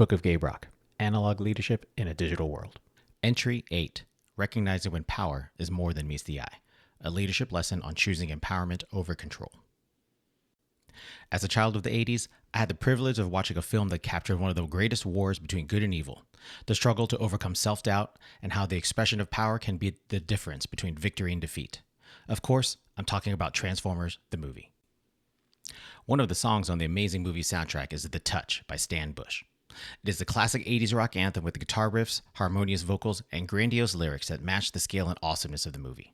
Book of Gaberock, Analog Leadership in a Digital World. Entry 8, Recognizing when Power is More Than Meets the Eye, a leadership lesson on choosing empowerment over control. As a child of the 80s, I had the privilege of watching a film that captured one of the greatest wars between good and evil, the struggle to overcome self-doubt, and how the expression of power can be the difference between victory and defeat. Of course, I'm talking about Transformers, the movie. One of the songs on the amazing movie soundtrack is The Touch by Stan Bush. It is the classic 80s rock anthem with guitar riffs, harmonious vocals, and grandiose lyrics that match the scale and awesomeness of the movie.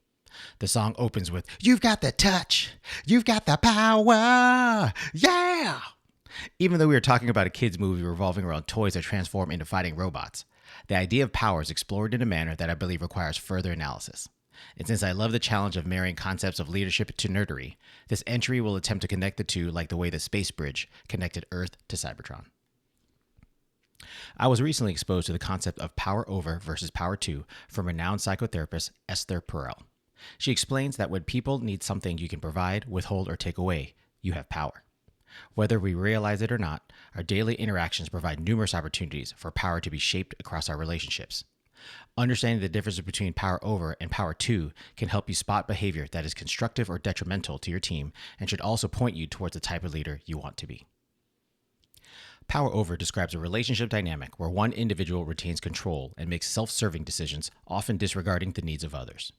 The song opens with, "You've got the touch, you've got the power, yeah!" Even though we are talking about a kid's movie revolving around toys that transform into fighting robots, the idea of power is explored in a manner that I believe requires further analysis. And since I love the challenge of marrying concepts of leadership to nerdery, this entry will attempt to connect the two like the way the space bridge connected Earth to Cybertron. I was recently exposed to the concept of power over versus power to from renowned psychotherapist Esther Perel. She explains that when people need something you can provide, withhold, or take away, you have power. Whether we realize it or not, our daily interactions provide numerous opportunities for power to be shaped across our relationships. Understanding the difference between power over and power to can help you spot behavior that is constructive or detrimental to your team and should also point you towards the type of leader you want to be. Power over describes a relationship dynamic where one individual retains control and makes self-serving decisions, often disregarding the needs of others.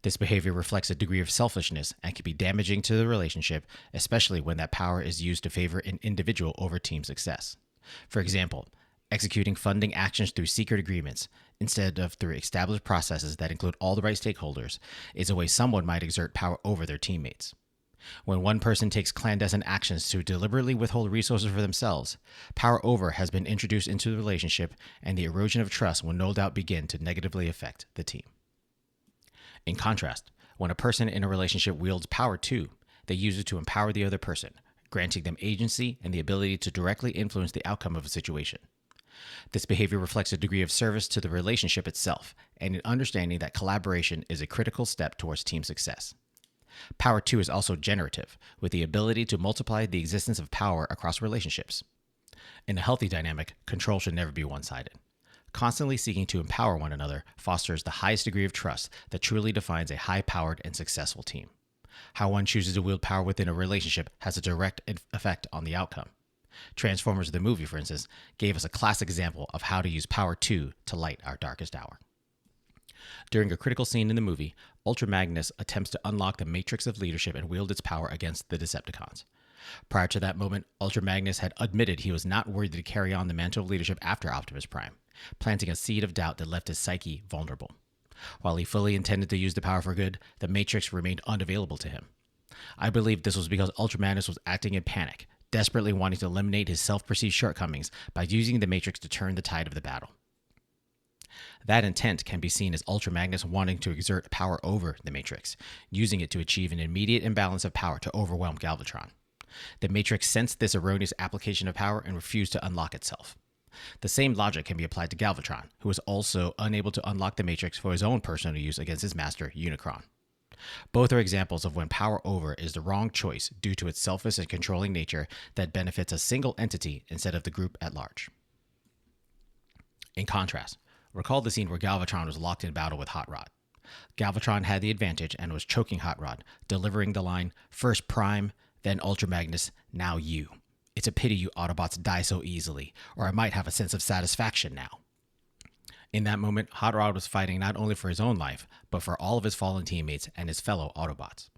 This behavior reflects a degree of selfishness and can be damaging to the relationship, especially when that power is used to favor an individual over team success. For example, executing funding actions through secret agreements instead of through established processes that include all the right stakeholders is a way someone might exert power over their teammates. When one person takes clandestine actions to deliberately withhold resources for themselves, power over has been introduced into the relationship, and the erosion of trust will no doubt begin to negatively affect the team. In contrast, when a person in a relationship wields power to, they use it to empower the other person, granting them agency and the ability to directly influence the outcome of a situation. This behavior reflects a degree of service to the relationship itself and an understanding that collaboration is a critical step towards team success. Power to is also generative, with the ability to multiply the existence of power across relationships. In a healthy dynamic, control should never be one-sided. Constantly seeking to empower one another fosters the highest degree of trust that truly defines a high-powered and successful team. How one chooses to wield power within a relationship has a direct effect on the outcome. Transformers the movie, for instance, gave us a classic example of how to use power to light our darkest hour. During a critical scene in the movie, Ultra Magnus attempts to unlock the matrix of leadership and wield its power against the Decepticons. Prior to that moment, Ultra Magnus had admitted he was not worthy to carry on the mantle of leadership after Optimus Prime, planting a seed of doubt that left his psyche vulnerable. While he fully intended to use the power for good, the matrix remained unavailable to him. I believe this was because Ultra Magnus was acting in panic, desperately wanting to eliminate his self-perceived shortcomings by using the matrix to turn the tide of the battle. That intent can be seen as Ultra Magnus wanting to exert power over the Matrix, using it to achieve an immediate imbalance of power to overwhelm Galvatron. The Matrix sensed this erroneous application of power and refused to unlock itself. The same logic can be applied to Galvatron, who was also unable to unlock the Matrix for his own personal use against his master, Unicron. Both are examples of when power over is the wrong choice due to its selfish and controlling nature that benefits a single entity instead of the group at large. In contrast, recall the scene where Galvatron was locked in battle with Hot Rod. Galvatron had the advantage and was choking Hot Rod, delivering the line, "First Prime, then Ultra Magnus, now you. It's a pity you Autobots die so easily, or I might have a sense of satisfaction now." In that moment, Hot Rod was fighting not only for his own life, but for all of his fallen teammates and his fellow Autobots.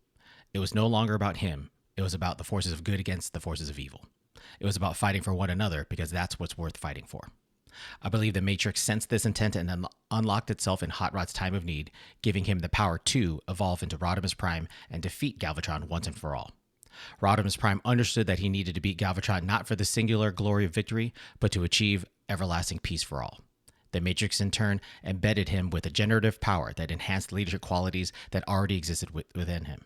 It was no longer about him. It was about the forces of good against the forces of evil. It was about fighting for one another because that's what's worth fighting for. I believe the Matrix sensed this intent and unlocked itself in Hot Rod's time of need, giving him the power to evolve into Rodimus Prime and defeat Galvatron once and for all. Rodimus Prime understood that he needed to beat Galvatron not for the singular glory of victory, but to achieve everlasting peace for all. The Matrix, in turn, embedded him with a generative power that enhanced leadership qualities that already existed within him.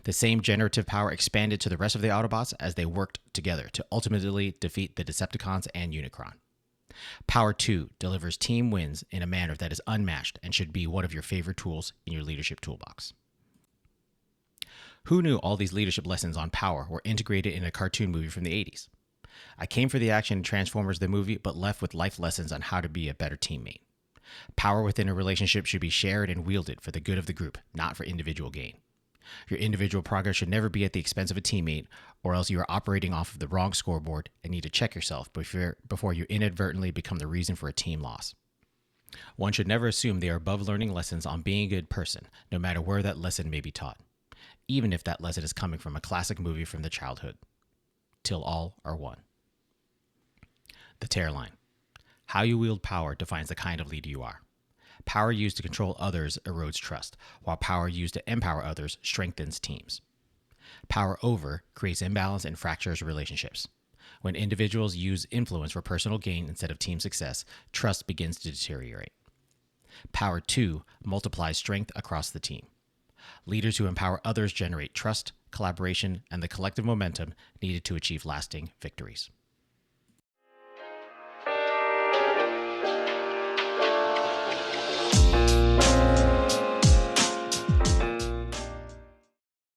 The same generative power expanded to the rest of the Autobots as they worked together to ultimately defeat the Decepticons and Unicron. Power 2 delivers team wins in a manner that is unmatched and should be one of your favorite tools in your leadership toolbox. Who knew all these leadership lessons on power were integrated in a cartoon movie from the 80s? I came for the action in Transformers the movie, but left with life lessons on how to be a better teammate. Power within a relationship should be shared and wielded for the good of the group, not for individual gain. Your individual progress should never be at the expense of a teammate, or else you are operating off of the wrong scoreboard and need to check yourself before you inadvertently become the reason for a team loss. One should never assume they are above learning lessons on being a good person, no matter where that lesson may be taught, even if that lesson is coming from a classic movie from the childhood. Till all are one. The tear line. How you wield power defines the kind of leader you are. Power used to control others erodes trust, while power used to empower others strengthens teams. Power over creates imbalance and fractures relationships. When individuals use influence for personal gain instead of team success, trust begins to deteriorate. Power to multiplies strength across the team. Leaders who empower others generate trust, collaboration, and the collective momentum needed to achieve lasting victories.